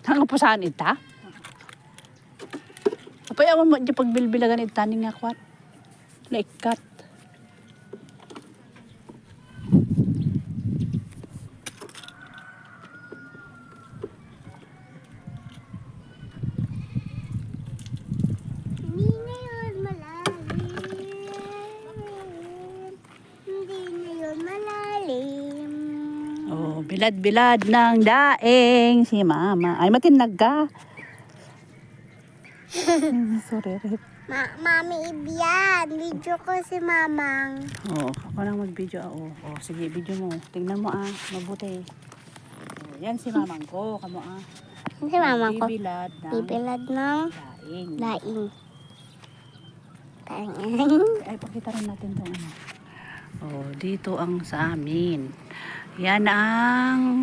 Hanga po saan ita? Apay awan mo di pagbilbilagan ita ni nga kwat. Laikat. Hindi na yun malalim. Hindi na yun malalim. Oh, bilad-bilad ng daing si mama. Ay, matinag ka. Sorry, Rit. Mami Ibian, video ko si Mamang. Oh, ako lang mag-video. Oh, sige, video mo. Tingnan mo mabuti. Oh, yan si mamang ko. Kamo Si Mamang ko. Bibilad ng Bibilad ng daing. laing. Ay, pakita rin natin tong ano. Oh, dito ang sa amin. Yan ang